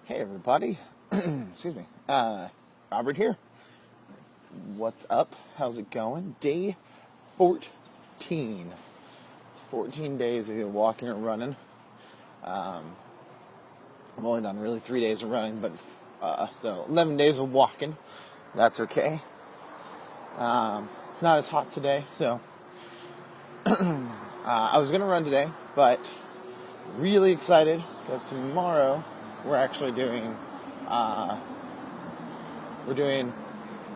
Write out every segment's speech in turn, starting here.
Hey everybody, excuse me, Robert here. What's up? How's it going? Day 14. It's 14 days of walking or running. I've only done really 3 days of running, but so 11 days of walking. That's okay. It's not as hot today, so I was gonna run today, but really excited because tomorrow we're actually doing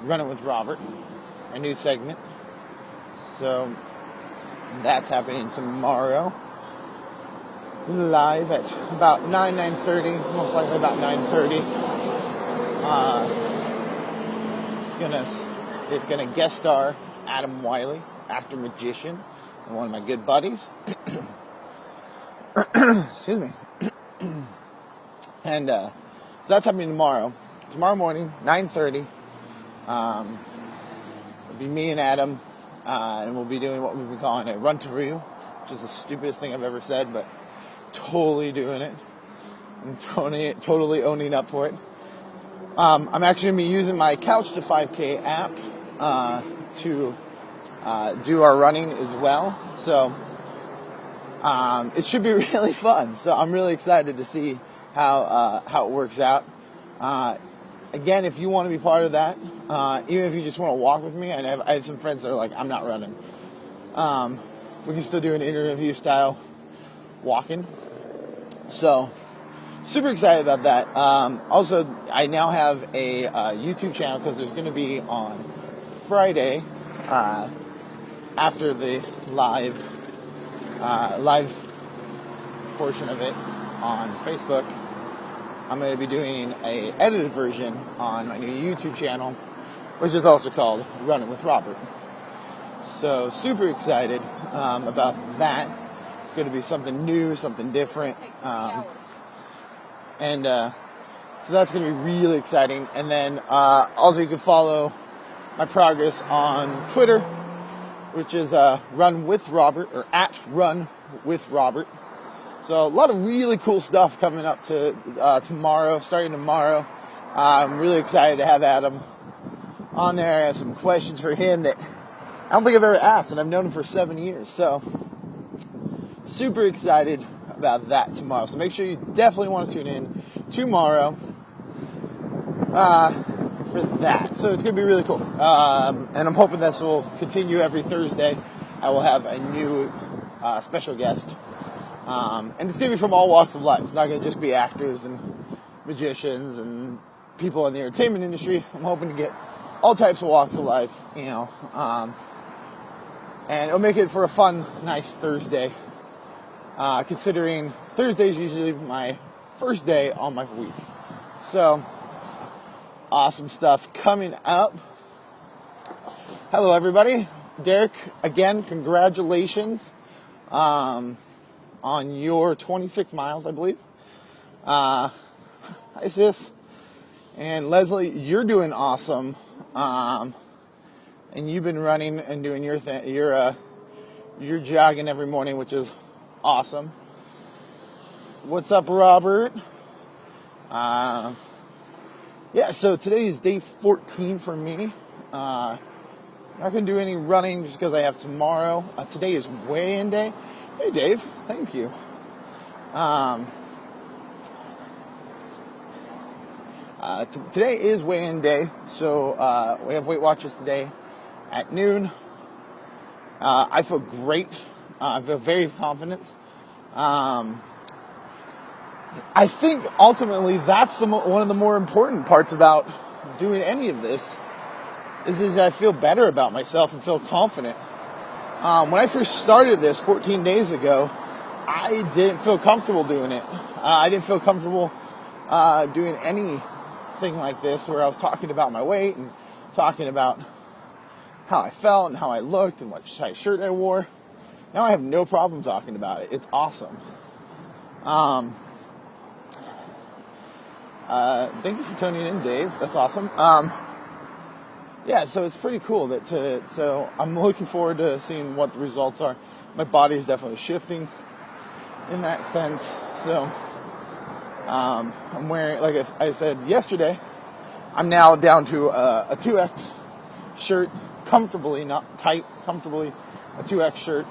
Running with Robert, a new segment. So that's happening tomorrow, live at about 9:30, most likely about 9:30. It's gonna guest star Adam Wiley, actor magician, and one of my good buddies. Excuse me. And so that's happening tomorrow. Tomorrow morning, 9:30. It'll be me and Adam, and we'll be doing what we've been calling a run to Rue, which is the stupidest thing I've ever said, but totally doing it. I'm totally owning up for it. I'm actually going to be using my Couch to 5K app to do our running as well. So it should be really fun. So I'm really excited to see how it works out. Again, if you want to be part of that, even if you just want to walk with me, I have some friends that are like, I'm not running. We can still do an interview style walking. So, super excited about that. Also, I now have a YouTube channel because there's going to be on Friday, after the live portion of it on Facebook, I'm going to be doing a edited version on my new YouTube channel, which is also called Running with Robert. So super excited about that. It's going to be something new, something different, and so that's going to be really exciting. And then also you can follow my progress on Twitter, which is Run with Robert, or at Run with Robert. So a lot of really cool stuff coming up to tomorrow, starting tomorrow. I'm really excited to have Adam on there. I have some questions for him that I don't think I've ever asked, and I've known him for 7 years. So super excited about that tomorrow. So make sure you definitely want to tune in tomorrow for that. So it's going to be really cool. And I'm hoping this will continue every Thursday. I will have a new special guest. And it's going to be from all walks of life. It's not going to just be actors and magicians and people in the entertainment industry. I'm hoping to get all types of walks of life, and it'll make it for a fun, nice Thursday, considering Thursday is usually my first day on my week. So, awesome stuff coming up. Hello, everybody. Derek, again, congratulations. On your 26 miles, I believe. Hi, sis. And Leslie, you're doing awesome. And you've been running and doing your thing. You're jogging every morning, which is awesome. What's up, Robert? Yeah, so today is day 14 for me. Not going to do any running just because I have tomorrow. Today is weigh-in day. Hey, Dave. Thank you. Today is weigh-in day, so we have Weight Watchers today at noon. I feel great. I feel very confident. I think ultimately that's one of the more important parts about doing any of this is I feel better about myself and feel confident. When I first started this 14 days ago, I didn't feel comfortable doing it. I didn't feel comfortable doing anything like this where I was talking about my weight and talking about how I felt and how I looked and what size shirt I wore. Now I have no problem talking about it. It's awesome. Thank you for tuning in, Dave. That's awesome. Yeah, so it's pretty cool so I'm looking forward to seeing what the results are. My body is definitely shifting in that sense. So I'm wearing, like I said yesterday, I'm now down to a 2X shirt, comfortably, not tight, comfortably, a 2X shirt.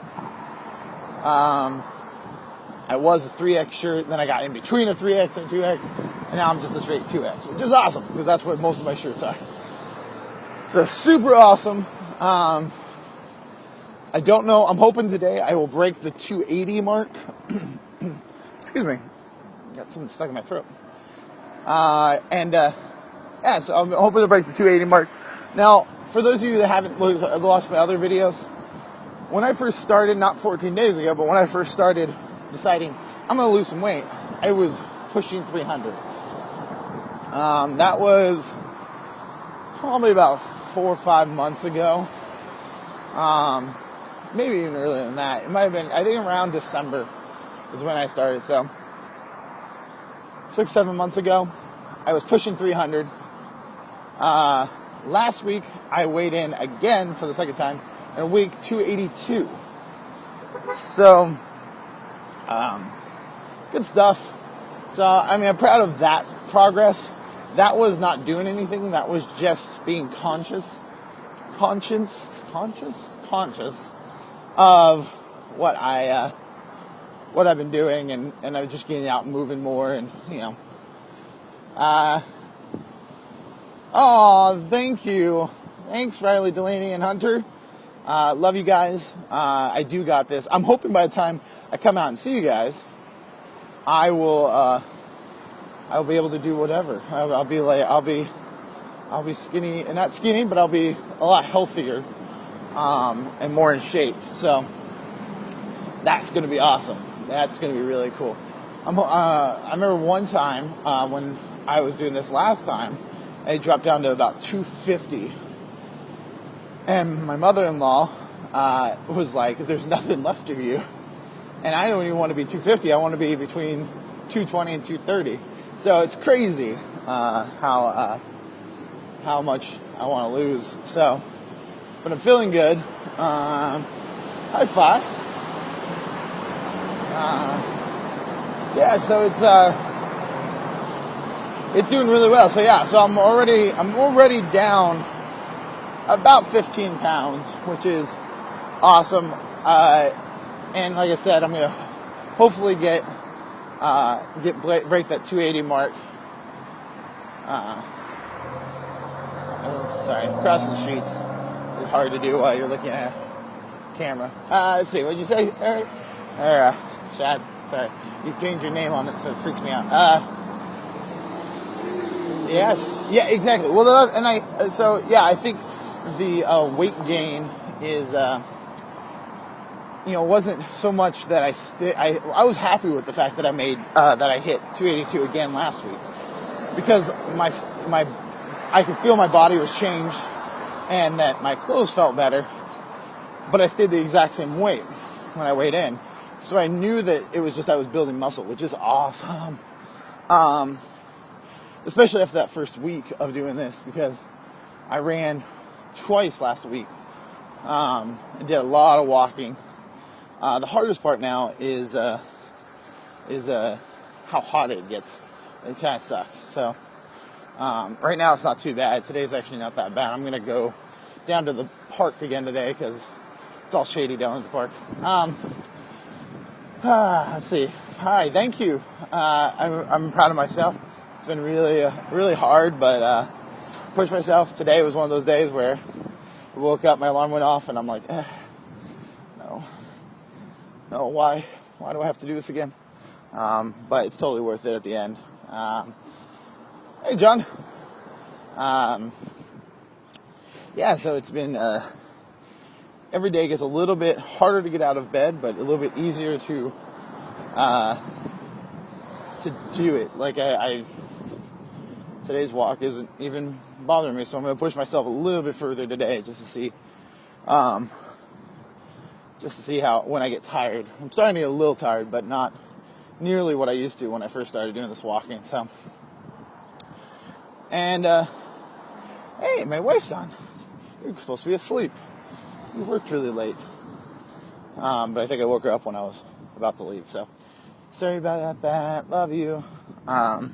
I was a 3X shirt, then I got in between a 3X and a 2X, and now I'm just a straight 2X, which is awesome, because that's what most of my shirts are. So super awesome. I don't know, I'm hoping today I will break the 280 mark. Excuse me, got something stuck in my throat. Yeah, so I'm hoping to break the 280 mark. Now, for those of you that haven't watched my other videos, when I first started, not 14 days ago, but when I first started deciding I'm going to lose some weight, I was pushing 300. That was probably about 4 or 5 months ago. Maybe even earlier than that. It might have been, I think around December is when I started. So 6, 7 months ago, I was pushing 300. Last week, I weighed in again for the second time in a week 282. So, good stuff. So, I mean, I'm proud of that progress. That was not doing anything. That was just being conscious of what I've been doing, and I was just getting out and moving more, and thank you. Thanks, Riley, Delaney, and Hunter. Love you guys. I do got this. I'm hoping by the time I come out and see you guys, I will be able to do whatever. I'll be skinny, and not skinny, but I'll be a lot healthier, and more in shape. So that's going to be awesome. That's going to be really cool. I remember one time when I was doing this last time, I dropped down to about 250. And my mother-in-law was like, there's nothing left of you. And I don't even want to be 250. I want to be between 220 and 230. So it's crazy how much I want to lose. So, but I'm feeling good. High five. Yeah, so it's doing really well. So yeah, so I'm already down about 15 pounds, which is awesome. And like I said, I'm gonna hopefully break that 280 mark. Sorry, crossing the streets is hard to do while you're looking at a camera. Let's see, what'd you say, Eric? Chad, sorry. You changed your name on it, so it freaks me out. Yes, yeah, exactly. Well, I think the weight gain is, wasn't so much that I was happy with the fact that I made, that I hit 282 again last week, because I could feel my body was changed, and that my clothes felt better, but I stayed the exact same weight when I weighed in. So I knew that it was just I was building muscle, which is awesome. Especially after that first week of doing this, because I ran twice last week. I did a lot of walking. The hardest part now is how hot it gets. It kind of sucks. So right now it's not too bad. Today's actually not that bad. I'm gonna go down to the park again today because it's all shady down at the park. Let's see. Hi, thank you. I'm proud of myself. It's been really hard, but pushed myself. Today was one of those days where I woke up, my alarm went off, and I'm like, no, why do I have to do this again? But it's totally worth it at the end. Hey, John. Yeah, so it's been, every day gets a little bit harder to get out of bed, but a little bit easier to do it. Like today's walk isn't even bothering me, so I'm going to push myself a little bit further today just to see how when I get tired. I'm starting to get a little tired, but not nearly what I used to when I first started doing this walking. So, and hey, my wife's on. You're supposed to be asleep. You worked really late, but I think I woke her up when I was about to leave. So, sorry about that. Love you. So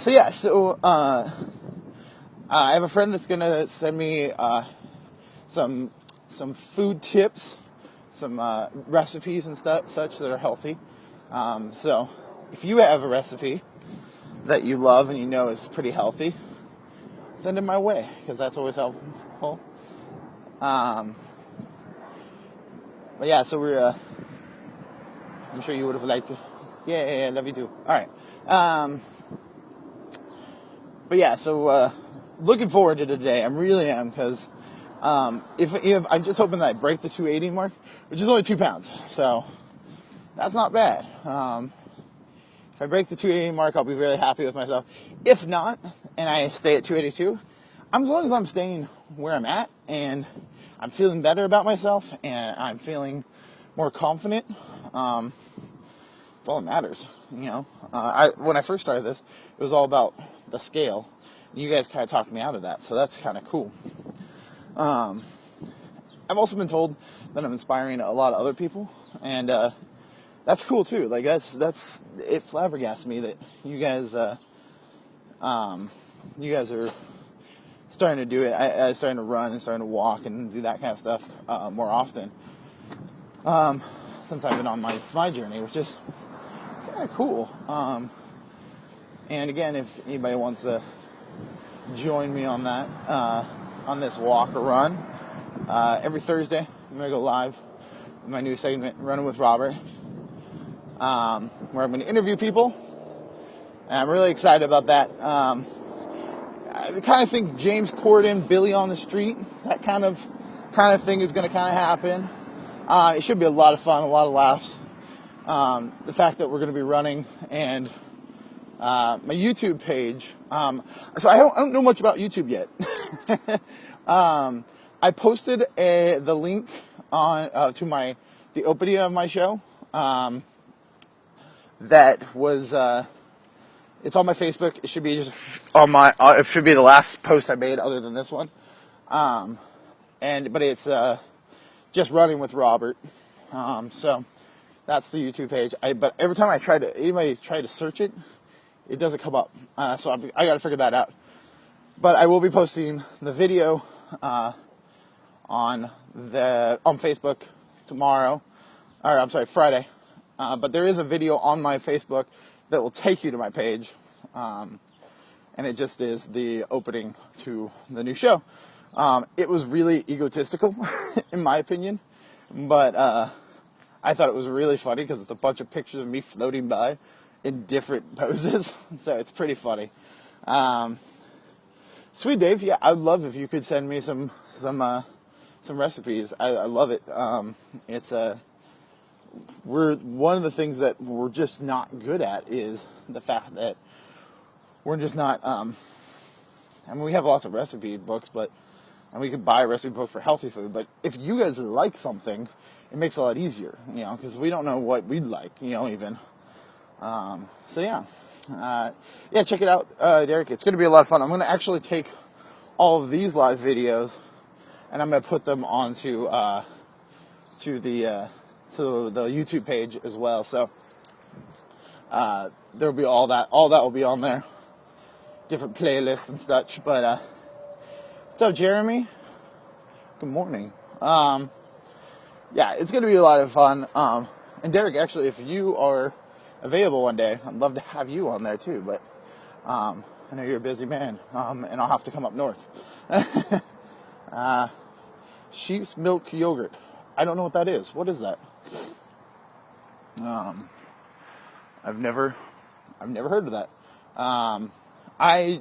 yeah, I have a friend that's gonna send me some food tips, some recipes and such that are healthy. So if you have a recipe that you love and you know is pretty healthy, send it my way, because that's always helpful. But yeah, so I'm sure you would have liked to. Yeah, love you too. All right. But yeah, so looking forward to today. I really am, because if I'm just hoping that I break the 280 mark, which is only 2 pounds, so that's not bad. If I break the 280 mark, I'll be really happy with myself. If not, and I stay at 282, as long as I'm staying where I'm at and I'm feeling better about myself and I'm feeling more confident, it's all that matters. When I first started this, it was all about the scale. You guys kind of talked me out of that, so that's kind of cool. I've also been told that I'm inspiring a lot of other people, and that's cool too. Like that's it flabbergasts me that you guys are starting to do it. I starting to run and starting to walk and do that kind of stuff more often since I've been on my journey, which is kind of cool. And again, if anybody wants to join me on that, on this walk or run, every Thursday I'm gonna go live with my new segment, Running with Robert, where I'm going to interview people, and I'm really excited about that. I kind of think James Corden, Billy on the Street, that kind of thing is going to kind of happen. It should be a lot of fun, a lot of laughs. The fact that we're going to be running, and my YouTube page. So I don't know much about YouTube yet. I posted the link on to the opening of my show. That was it's on my Facebook. It should be just on my. It should be the last post I made, other than this one. But it's just Running with Robert. So that's the YouTube page. But every time anybody try to search it, it doesn't come up. So I got to figure that out. But I will be posting the video on Facebook tomorrow, or I'm sorry, Friday. But there is a video on my Facebook that will take you to my page, and it just is the opening to the new show. It was really egotistical, in my opinion, but I thought it was really funny because it's a bunch of pictures of me floating by in different poses, so it's pretty funny. Sweet Dave, yeah, I'd love if you could send me some recipes. I love it. It's one of the things that we're just not good at is the fact that we're just not. We have lots of recipe books, and we could buy a recipe book for healthy food. But if you guys like something, it makes it a lot easier, because we don't know what we'd like, even. So yeah, check it out, Derek. It's going to be a lot of fun. I'm going to actually take all of these live videos, and I'm going to put them onto to the YouTube page as well. So there'll be all that will be on there, different playlists and such. But what's up, Jeremy? Good morning. It's going to be a lot of fun. And Derek, actually, if you are available one day, I'd love to have you on there too. But I know you're a busy man, and I'll have to come up north. Sheep's milk yogurt. I don't know what that is. What is that? I've never heard of that. I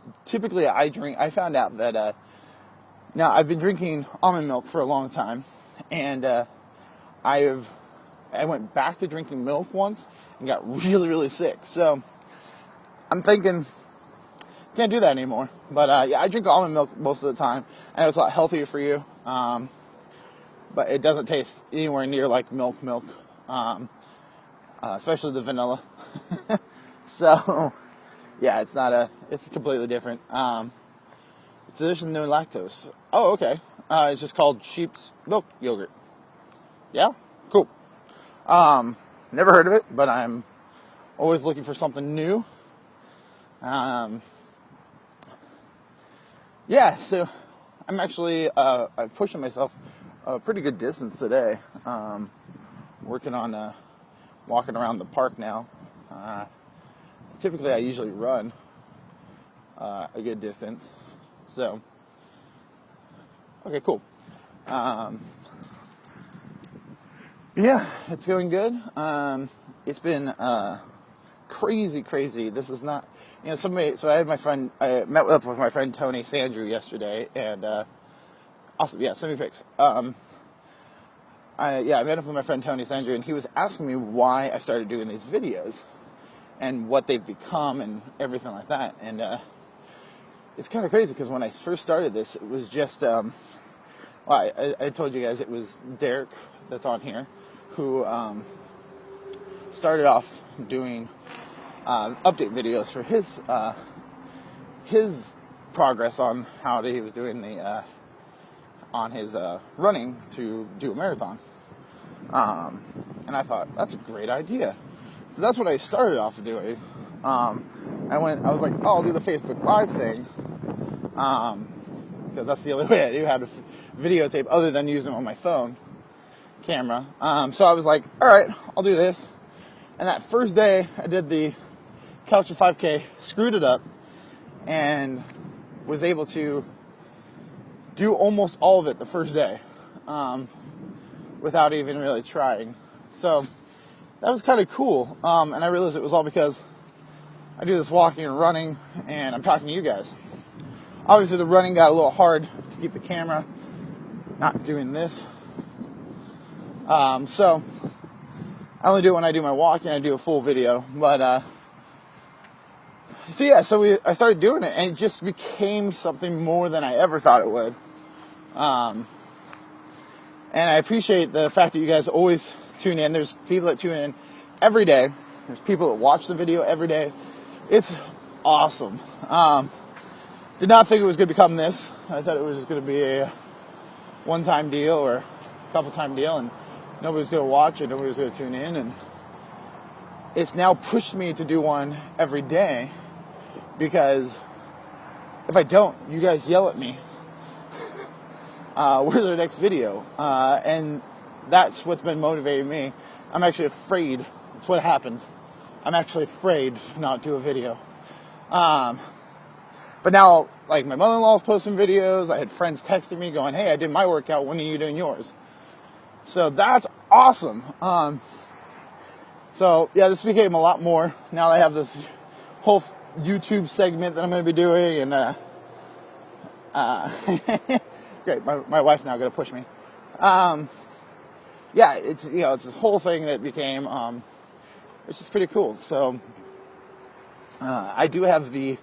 found out that now I've been drinking almond milk for a long time, and I went back to drinking milk once and got really, really sick. So I'm thinking, can't do that anymore. But I drink almond milk most of the time, and it's a lot healthier for you. But it doesn't taste anywhere near like milk, especially the vanilla. So, yeah, it's completely different. It's addition no lactose. Oh, okay. It's just called sheep's milk yogurt. Yeah? Cool. Never heard of it, but I'm always looking for something new. Yeah, so I'm actually I'm pushing myself a pretty good distance today. Working on walking around the park now. Typically, I usually run a good distance. So, okay, cool. Yeah, it's going good. It's been crazy. This is not, so I had I met up with my friend Tony Sandrew yesterday, and awesome, yeah, send me pics. I met up with my friend Tony Sandrew, and he was asking me why I started doing these videos, and what they've become, and everything like that, and it's kind of crazy, because when I first started this, it was just, I told you guys it was Derek that's on here, who started off doing update videos for his progress on how he was doing on his running to do a marathon. And I thought, that's a great idea. So that's what I started off doing. I was like, oh, I'll do the Facebook Live thing. Because that's the only way I knew how to videotape other than using on my phone camera. So I was like, all right, I'll do this. And that first day I did the Couch of 5K, screwed it up, and was able to do almost all of it the first day, without even really trying. So that was kind of cool. And I realized it was all because I do this walking and running, and I'm talking to you guys. Obviously the running got a little hard to keep the camera not doing this. So I only do it when I do my walking. I do a full video, but I started doing it, and it just became something more than I ever thought it would. And I appreciate the fact that you guys always tune in. There's people that tune in every day. There's people that watch the video every day. It's awesome. Did not think it was going to become this. I thought it was just going to be a one-time deal or a couple-time deal, and nobody was going to watch it, nobody was going to tune in, and it's now pushed me to do one every day, because if I don't, you guys yell at me. Where's our next video? And that's what's been motivating me. I'm actually afraid. That's what happened. I'm actually afraid to not do a video. But now, like, my mother-in-law's posting videos. I had friends texting me going, hey, I did my workout. When are you doing yours? So that's awesome. So, yeah, this became a lot more. Now I have this whole YouTube segment that I'm going to be doing. And, great, my wife's now going to push me. Yeah, it's this whole thing that became, which is pretty cool. So, I do have the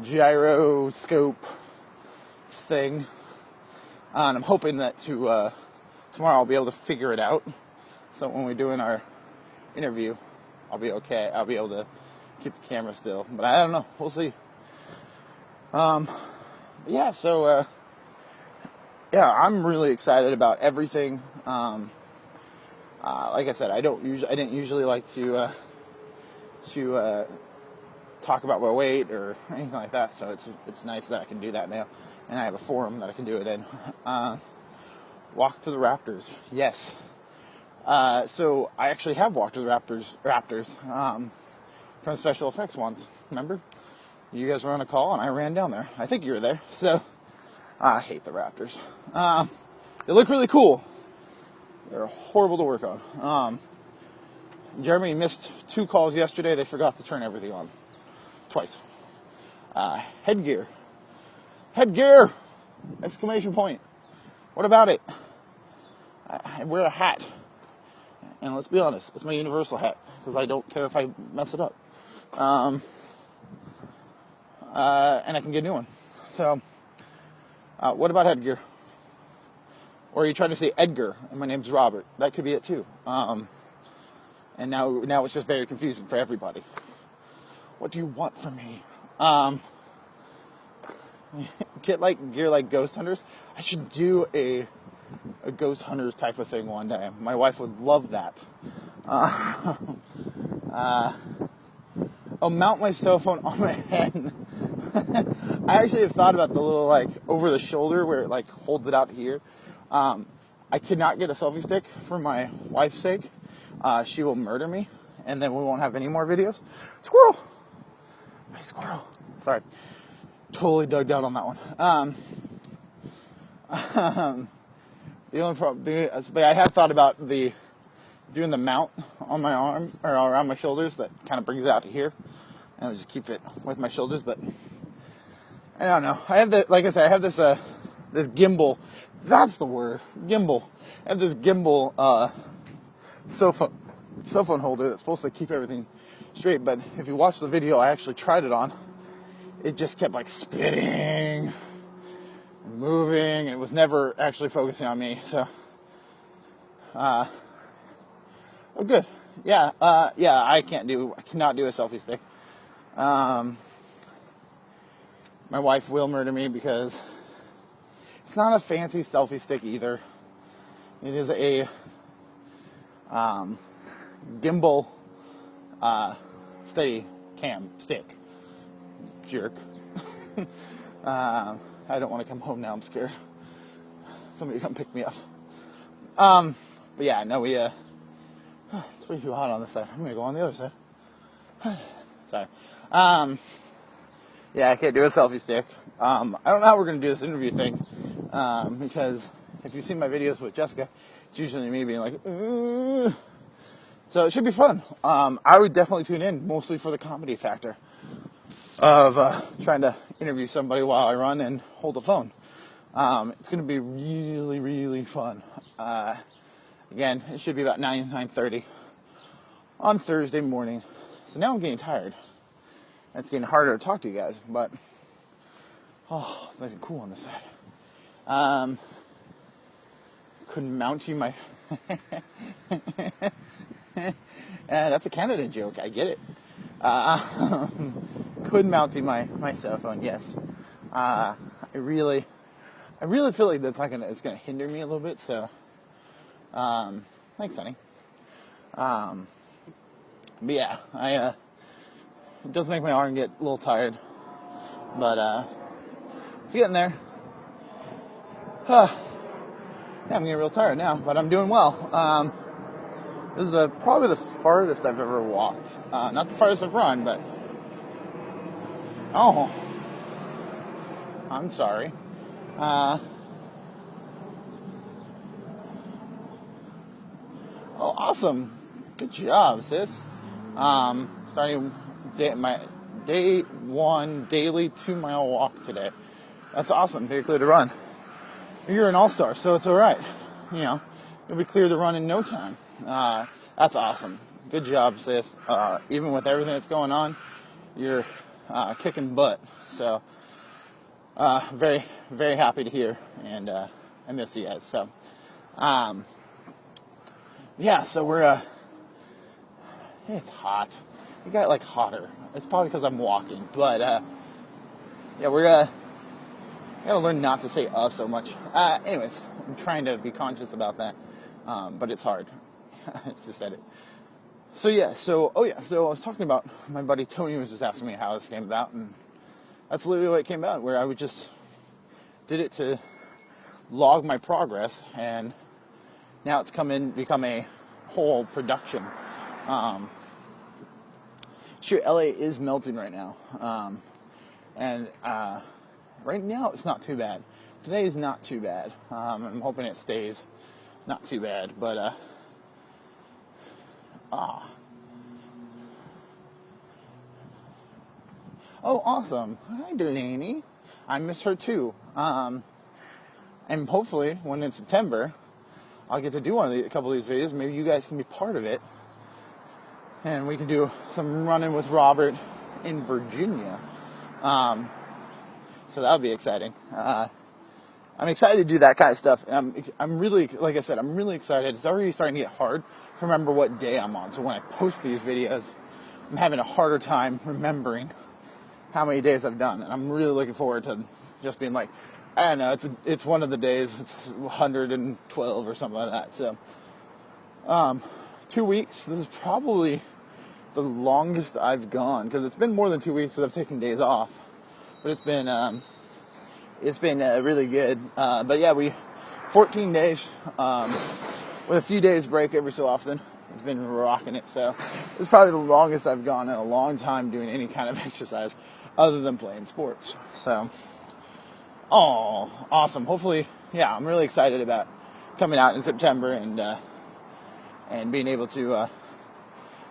gyroscope thing, and I'm hoping that tomorrow I'll be able to figure it out, so when we're doing our interview I'll be okay. I'll be able to keep the camera still, but I don't know, we'll see. Yeah, so I'm really excited about everything. Like I said, I didn't usually like to talk about my weight or anything like that, so it's nice that I can do that now, and I have a forum that I can do it in. Walk to the Raptors, yes. So I actually have walked to the Raptors from Special Effects once. Remember, you guys were on a call and I ran down there. I think you were there. So I hate the Raptors. They look really cool. They're horrible to work on. Jeremy missed 2 calls yesterday. They forgot to turn everything on. Twice. Headgear. Exclamation point. What about it? I wear a hat. And let's be honest, it's my universal hat, because I don't care if I mess it up. And I can get a new one. So, what about headgear? Or are you trying to say Edgar, and my name's Robert? That could be it too. And now it's just very confusing for everybody. What do you want from me? Get gear like Ghost Hunters. I should do a Ghost Hunters type of thing one day. My wife would love that. mount my cell phone on my head. I actually have thought about the little, like, over the shoulder where it, like, holds it out here. I could not get a selfie stick for my wife's sake. She will murder me, and then we won't have any more videos. Squirrel! Hey, squirrel. Sorry. Totally dug down on that one. The only problem, but I have thought about doing the mount on my arm, or around my shoulders, that kind of brings it out to here. And I'll just keep it with my shoulders, but I don't know. I have like I said, I have this gimbal. That's the word, gimbal. I have this gimbal cell phone holder that's supposed to keep everything straight. But if you watch the video I actually tried it on, it just kept like spinning, moving, and it was never actually focusing on me. So, oh, good. Yeah, I cannot do a selfie stick. My wife will murder me because it's not a fancy selfie stick either. It is a gimbal steady cam stick. Jerk. I don't want to come home now. I'm scared. Somebody come pick me up. But yeah, no, it's way too hot on this side. I'm gonna go on the other side. Sorry. Yeah, I can't do a selfie stick. I don't know how we're going to do this interview thing, because if you've seen my videos with Jessica, it's usually me being like, Ugh. So it should be fun. I would definitely tune in, mostly for the comedy factor of trying to interview somebody while I run and hold the phone. It's going to be really, really fun. Again, it should be about 9:30 on Thursday morning. So now I'm getting tired. It's getting harder to talk to you guys, but it's nice and cool on this side. Couldn't mount you my. That's a Canada joke. I get it. Could mount you my cell phone. Yes. I really feel like it's gonna hinder me a little bit. So, thanks, honey. But yeah, it does make my arm get a little tired, but it's getting there. Yeah, I'm getting real tired now, but I'm doing well. This is probably the farthest I've ever walked. Not the farthest I've run, but I'm sorry. Oh, awesome! Good job, sis. Starting my day 1 daily 2-mile walk today. That's awesome. You're clear to run. You're an all-star, so it's all right. You'll be clear to run in no time. That's awesome. Good job, sis. Even with everything that's going on, you're kicking butt. So very, very happy to hear, and I miss you guys. So yeah, so we're it's hot. It got like hotter. It's probably because I'm walking, but yeah, we're gotta learn not to say so much. Anyways, I'm trying to be conscious about that, but it's hard. It's just edit. So I was talking about my buddy Tony was just asking me how this came about, and that's literally what it came about. Where I would just did it to log my progress, and now it's become a whole production. Sure, LA is melting right now, and right now it's not too bad. Today is not too bad. I'm hoping it stays not too bad, but oh, awesome! Hi, Delaney. I miss her too. And hopefully, when in September, I'll get to do a couple of these videos. Maybe you guys can be part of it. And we can do some running with Robert in Virginia. So that'll be exciting. I'm excited to do that kind of stuff. And I'm really, like I said, I'm really excited. It's already starting to get hard to remember what day I'm on. So when I post these videos, I'm having a harder time remembering how many days I've done. And I'm really looking forward to just being like, I don't know, it's one of the days. It's 112 or something like that. So 2 weeks. This is probably the longest I've gone, because it's been more than 2 weeks, so I've taken days off. But it's been really good. But yeah, 14 days with a few days break every so often. It's been rocking it. So it's probably the longest I've gone in a long time doing any kind of exercise other than playing sports. So, awesome. Hopefully, yeah, I'm really excited about coming out in September and being able to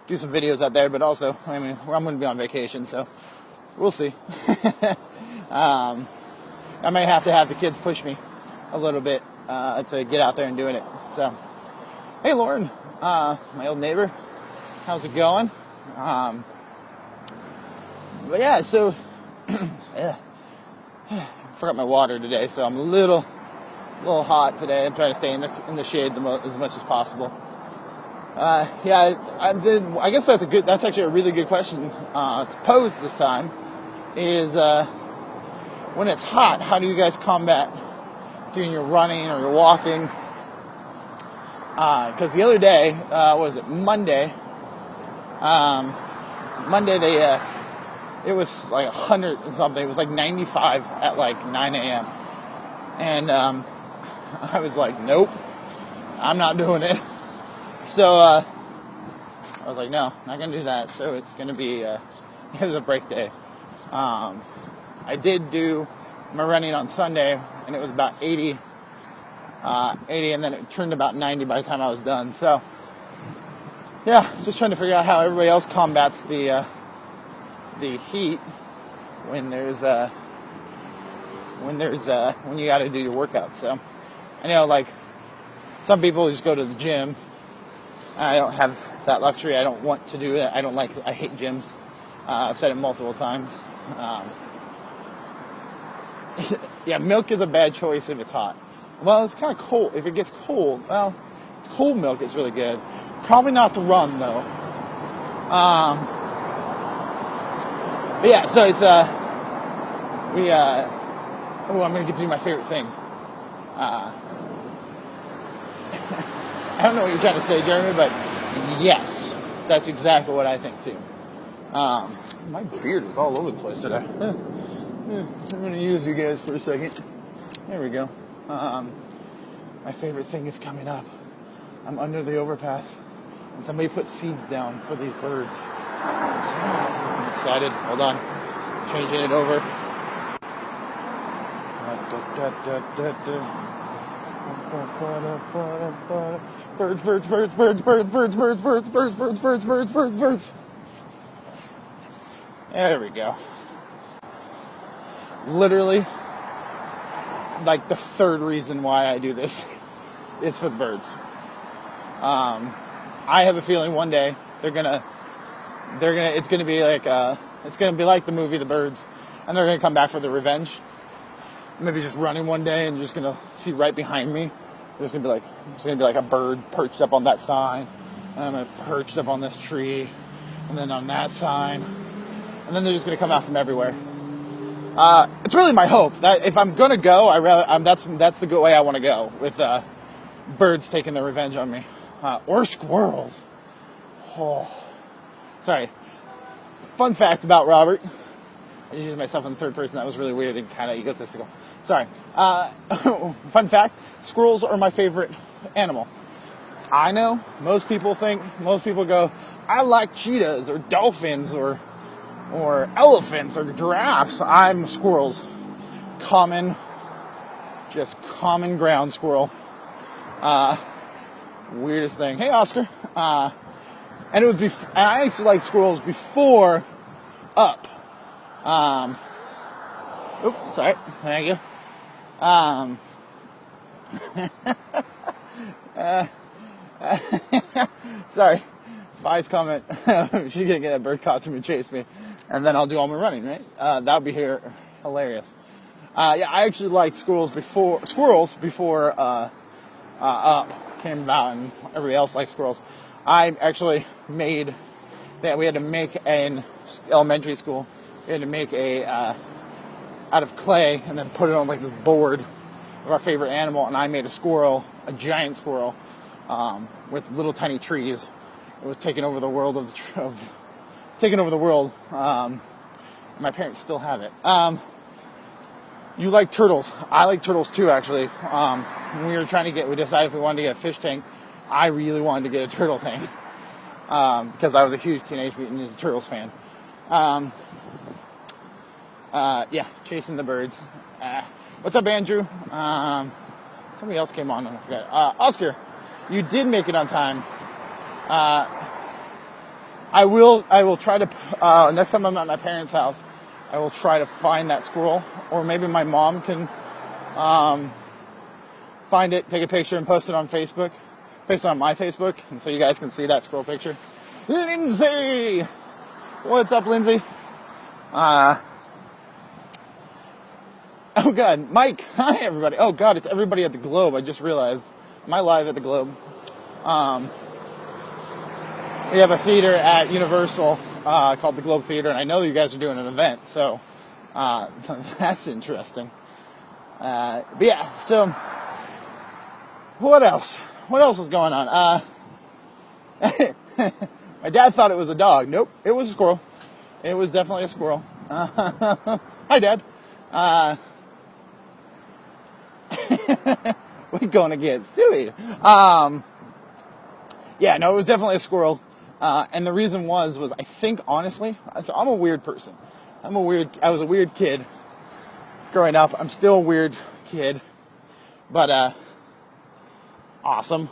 do some videos out there. But also, I mean, I'm going to be on vacation, so we'll see. I may have to have the kids push me a little bit to get out there and doing it. So, hey, Lauren, my old neighbor, how's it going? But yeah, so yeah, I forgot my water today, so I'm a little hot today. I'm trying to stay in the shade as much as possible. Yeah, I guess that's actually a really good question to pose this time. Is when it's hot, how do you guys combat doing your running or your walking? Because the other day, Monday? Monday it was like 100 and something. It was like 95 at like 9 a.m. And I was like, nope, I'm not doing it. So I was like, no, not gonna do that. So it's gonna be it was a break day. I did do my running on Sunday, and it was about 80, and then it turned about 90 by the time I was done. So, yeah, just trying to figure out how everybody else combats the heat when you got to do your workout. So, I know, like, some people just go to the gym. I don't have that luxury. I don't want to do it. I hate gyms. I've said it multiple times. Yeah, milk is a bad choice if it's hot. Well, it's kind of cold. If it gets cold, well, it's cold milk. It's really good. Probably not to run though. But yeah, so it's I'm gonna get to do my favorite thing. I don't know what you're trying to say, Jeremy, but yes, that's exactly what I think too. My beard is all over the place today. I'm going to use you guys for a second. There we go. My favorite thing is coming up. I'm under the overpass, and somebody put seeds down for these birds. I'm excited. Hold on. Changing it over. Birds, birds, birds, birds, birds, birds, birds, birds, birds, birds, birds, birds, birds, birds. There we go. Literally, like the third reason why I do this is for the birds. I have a feeling one day it's gonna be like the movie The Birds, and they're gonna come back for the revenge. Maybe just running one day and just gonna see right behind me. There's gonna be like a bird perched up on that sign, and I'm perched up on this tree, and then on that sign, and then they're just gonna come out from everywhere. It's really my hope that if I'm gonna go, that's the good way I want to go, with birds taking their revenge on me, or squirrels. Oh, sorry. Fun fact about Robert. I just used myself in the third person. That was really weird and kind of egotistical. Sorry. Fun fact: squirrels are my favorite animal. I know most people go, I like cheetahs or dolphins or elephants or giraffes. I'm squirrels. Common ground squirrel. Weirdest thing. Hey, Oscar. And I actually liked squirrels before Up. Oops, sorry. Thank you. Sorry. Vi's comment. She's gonna get a bird costume and chase me, and then I'll do all my running, right? That would be hilarious. Yeah, I actually liked squirrels before Up came about, and everybody else liked squirrels. I actually made that. We had to make in elementary school. We had to make out of clay and then put it on like this board of our favorite animal, and I made a squirrel, a giant squirrel, with little tiny trees. It was taking over the world of taken over the world. My parents still have it. You like turtles. I like turtles too, actually. When we decided if we wanted to get a fish tank. I really wanted to get a turtle tank. Because I was a huge Teenage Mutant Ninja Turtles fan. Yeah, chasing the birds. What's up, Andrew? Somebody else came on and I forgot. Oscar, you did make it on time. I will try to, next time I'm at my parents' house, I will try to find that squirrel, or maybe my mom can find it, take a picture, and post it on Facebook, based on my Facebook, and so you guys can see that squirrel picture. Lindsay! What's up, Lindsay? Oh, God. Mike! Hi, everybody. Oh, God, it's everybody at the Globe. I just realized. Am I live at the Globe? We have a theater at Universal called the Globe Theater, and I know you guys are doing an event, so that's interesting. But yeah, so what else? What else is going on? My dad thought it was a dog. Nope, it was a squirrel. It was definitely a squirrel. Hi, Dad. We're going to get silly. Yeah, no, it was definitely a squirrel. And the reason was I think, honestly, so I'm a weird person. I was a weird kid growing up. I'm still a weird kid, but awesome.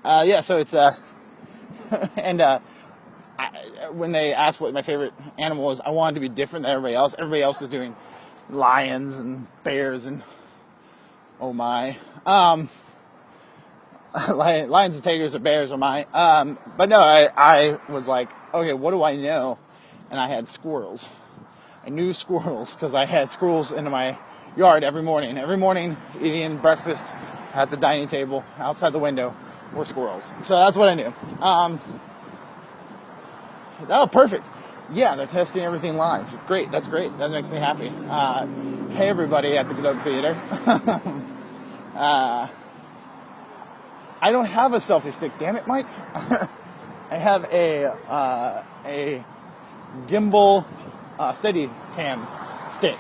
Yeah, so it's, and when they asked what my favorite animal was, I wanted to be different than everybody else. Everybody else was doing lions and bears and, oh my. Lions and tigers or bears are mine. But no, I was like, okay, what do I know? And I had squirrels. I knew squirrels because I had squirrels in my yard every morning. Every morning, eating breakfast at the dining table outside the window were squirrels. So that's what I knew. Oh, perfect. Yeah, they're testing everything live. Great, that's great. That makes me happy. Hey, everybody at the Globe Theater. I don't have a selfie stick, damn it, Mike. I have a gimbal steady cam stick.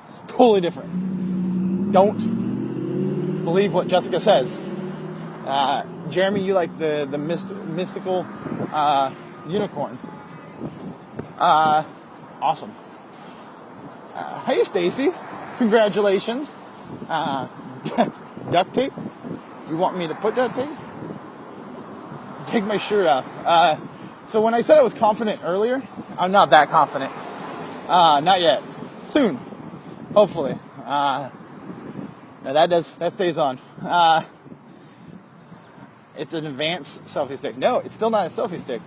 It's totally different. Don't believe what Jessica says. Jeremy, you like the mythical unicorn. Awesome. Hey, Stacy. Congratulations. Duct tape? You want me to put duct tape? Take my shirt off. So when I said I was confident earlier, I'm not that confident. Not yet. Soon. Hopefully. Now that stays on. It's an advanced selfie stick. No, it's still not a selfie stick.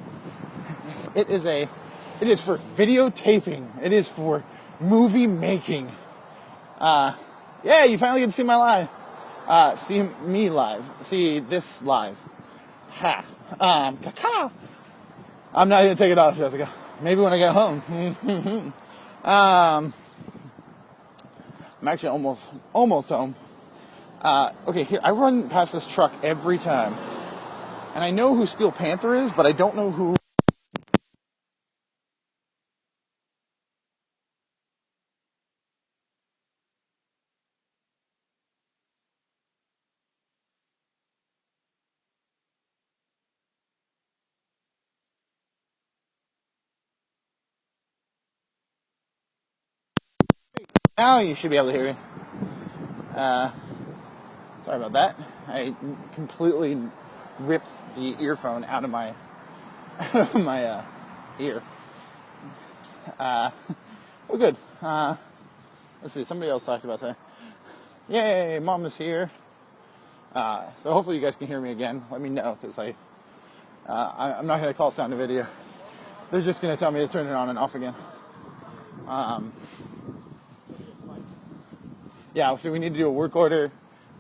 It is for videotaping. It is for movie making. Yeah, you finally get to see my live. See me live. See this live. Ha. I'm not going to take it off, Jessica. Maybe when I get home. I'm actually almost home. Okay, here, I run past this truck every time. And I know who Steel Panther is, but I don't know who... Now you should be able to hear me. Sorry about that. I completely ripped the earphone out of my ear. Well, good. Let's see. Somebody else talked about that. Yay, Mom is here. So hopefully you guys can hear me again. Let me know, because I'm not going to call sound to video. They're just going to tell me to turn it on and off again. Yeah, so we need to do a work order,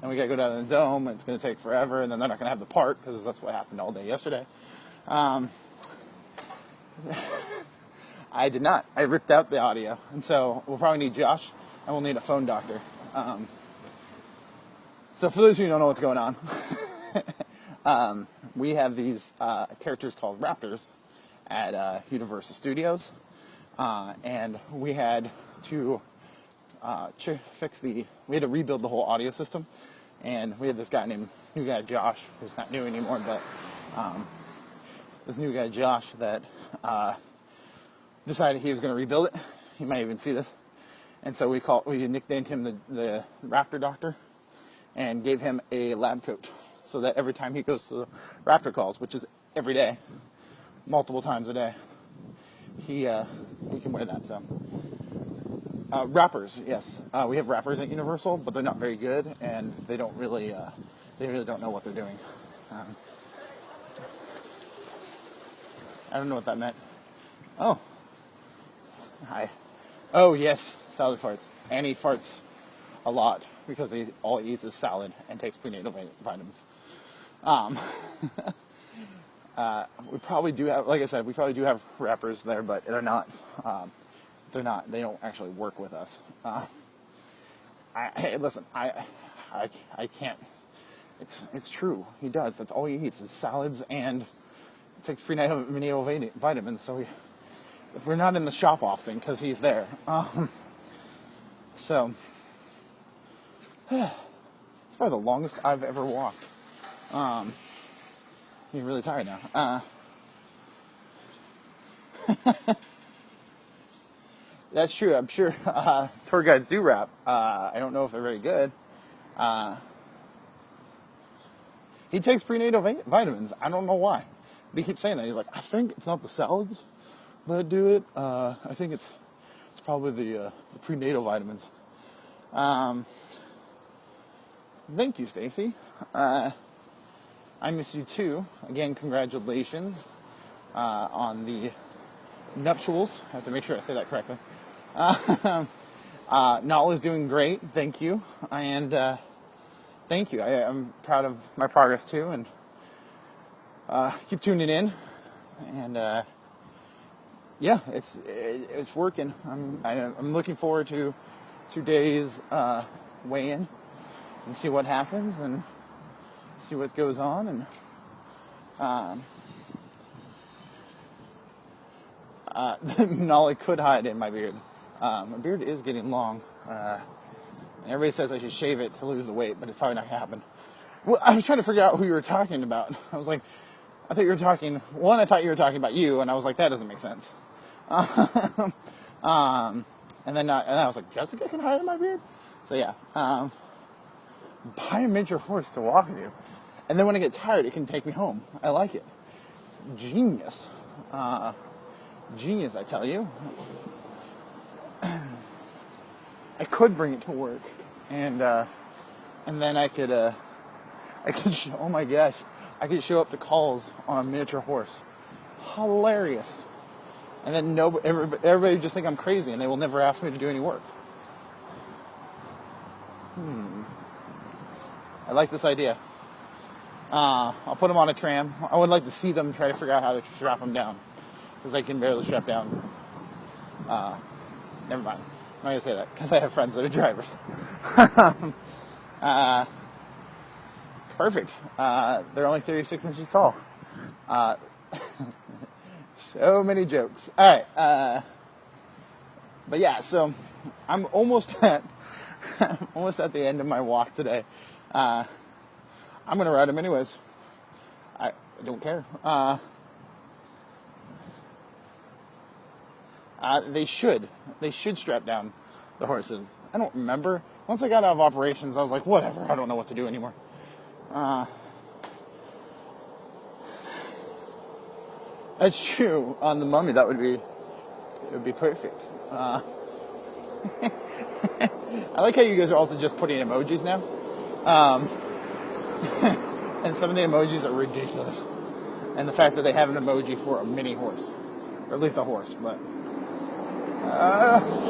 and we got to go down to the Dome, and it's going to take forever, and then they're not going to have the part, because that's what happened all day yesterday. I did not. I ripped out the audio, and so we'll probably need Josh, and we'll need a phone doctor. So for those of you who don't know what's going on, we have these characters called Raptors at Universal Studios, and we had to we had to rebuild the whole audio system, and we had this new guy Josh, who's not new anymore, but this new guy Josh that decided he was going to rebuild it. You might even see this. And so we nicknamed him the Raptor Doctor, and gave him a lab coat so that every time he goes to the Raptor calls, which is every day, multiple times a day, he can wear that. So rappers, yes, we have rappers at Universal, but they're not very good, and they really don't know what they're doing. I don't know what that meant. Oh, hi. Oh yes, salad farts. And he farts a lot because all he eats is salad and takes prenatal vitamins. We probably do have, like I said, rappers there, but they're not. They don't actually work with us. Hey, listen, I can't. It's true. He does. That's all he eats is salads and takes prenatal vitamins. So we're not in the shop often because he's there. So it's probably the longest I've ever walked. I'm really tired now. That's true. I'm sure tour guides do rap. I don't know if they're very good. He takes prenatal vitamins. I don't know why. But he keeps saying that. He's like, I think it's not the salads that do it. I think it's probably the prenatal vitamins. Thank you, Stacy. I miss you too. Again, congratulations on the nuptials. I have to make sure I say that correctly. Nal is doing great. Thank you. And thank you. I'm proud of my progress too. And keep tuning in. And yeah, it's working. I'm looking forward to 2 days weigh-in and see what happens and see what goes on. And Nolly could hide in my beard. My beard is getting long. And everybody says I should shave it to lose the weight, but it's probably not going to happen. Well, I was trying to figure out who you were talking about. I was like, I thought you were talking about you, and I was like, that doesn't make sense. And then I was like, Jessica can hide in my beard? So yeah, buy a miniature horse to walk with you. And then when I get tired, it can take me home. I like it. Genius. Genius, I tell you. I could bring it to work, and then I could oh my gosh, I could show up to calls on a miniature horse. Hilarious. And then everybody would just think I'm crazy, and they will never ask me to do any work. I like this idea. I'll put them on a tram. I would like to see them try to figure out how to strap them down, because they can barely strap down. Never mind. I'm not going to say that, because I have friends that are drivers. Perfect. They're only 36 inches tall. So many jokes. All right. But yeah, so I'm almost at the end of my walk today. I'm going to ride them anyways. I don't care. They should strap down the horses. I don't remember. Once I got out of operations, I was like, whatever. I don't know what to do anymore. That's true. On the Mummy, it would be perfect. I like how you guys are also just putting emojis now. And some of the emojis are ridiculous. And the fact that they have an emoji for a mini horse. Or at least a horse, but...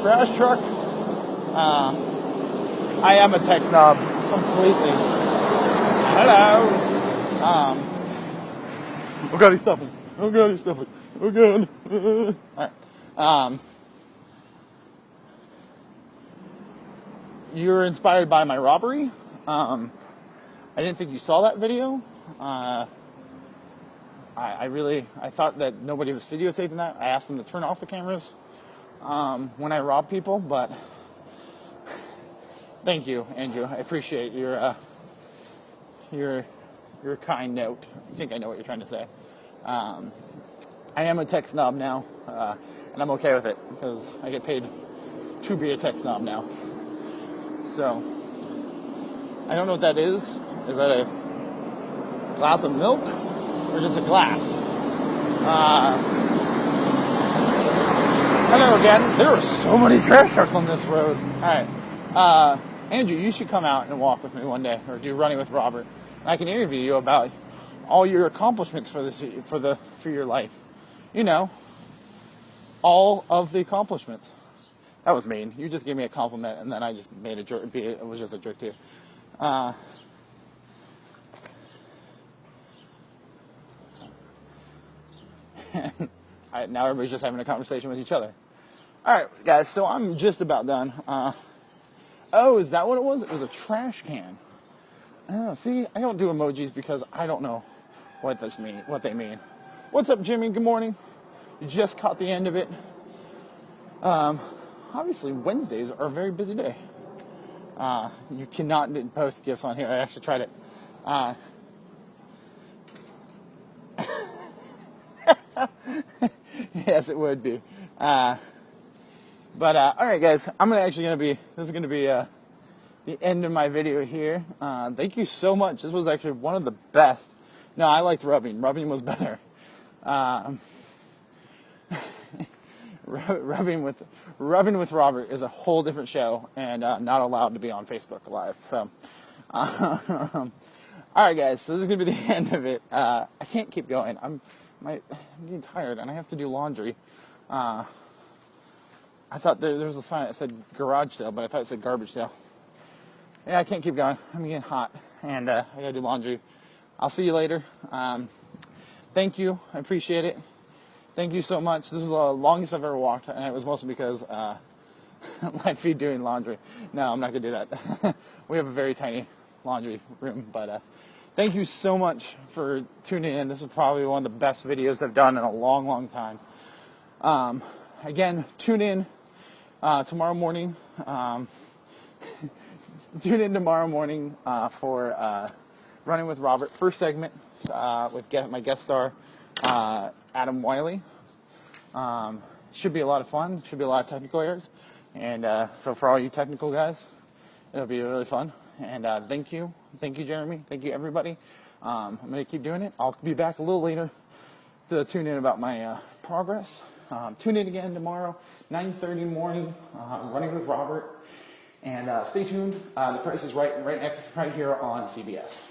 trash truck. I am a tech snob. Completely. Hello. Oh god, he's stopping. Oh god, he's stopping. Oh god. Alright. You're inspired by my robbery. I didn't think you saw that video. I thought that nobody was videotaping that. I asked them to turn off the cameras when I rob people, but thank you, Andrew. I appreciate your kind note. I think I know what you're trying to say. I am a tech snob now, and I'm okay with it because I get paid to be a tech snob now. So, I don't know what that is. Is that a glass of milk or just a glass? Hello again. There are so many trash trucks on this road. All right. Andrew, you should come out and walk with me one day, or do Running with Robert. And I can interview you about all your accomplishments for your life. You know, all of the accomplishments. That was mean. You just gave me a compliment, and then I just made a jerk. It was just a jerk too. Now everybody's just having a conversation with each other. All right, guys. So I'm just about done. Oh, is that what it was? It was a trash can. Oh, see, I don't do emojis because I don't know what they mean. What's up, Jimmy? Good morning. You just caught the end of it. Obviously, Wednesdays are a very busy day. You cannot post GIFs on here. I actually tried it. Yes, it would be. All right, guys. This is gonna be the end of my video here. Thank you so much. This was actually one of the best. No, I liked rubbing. Rubbing was better. Rubbing with Robert is a whole different show and not allowed to be on Facebook Live. So, all right, guys. So this is gonna be the end of it. I can't keep going. I'm getting tired and I have to do laundry. I thought there was a sign that said garage sale, but I thought it said garbage sale. Yeah, I can't keep going. I'm getting hot, and I gotta do laundry. I'll see you later. Thank you. I appreciate it. Thank you so much. This is the longest I've ever walked, and it was mostly because life feed doing laundry. No, I'm not gonna do that. We have a very tiny laundry room, but thank you so much for tuning in. This is probably one of the best videos I've done in a long, long time. Again, tune in tomorrow morning. Tune in tomorrow morning for Running with Robert. First segment with my guest star, Adam Wiley. Should be a lot of fun. Should be a lot of technical errors. And so for all you technical guys, it'll be really fun. And thank you. Thank you, Jeremy. Thank you, everybody. I'm going to keep doing it. I'll be back a little later to tune in about my progress. Tune in again tomorrow, 9:30 in the morning, Running with Robert. And stay tuned. The Price is Right here on CBS.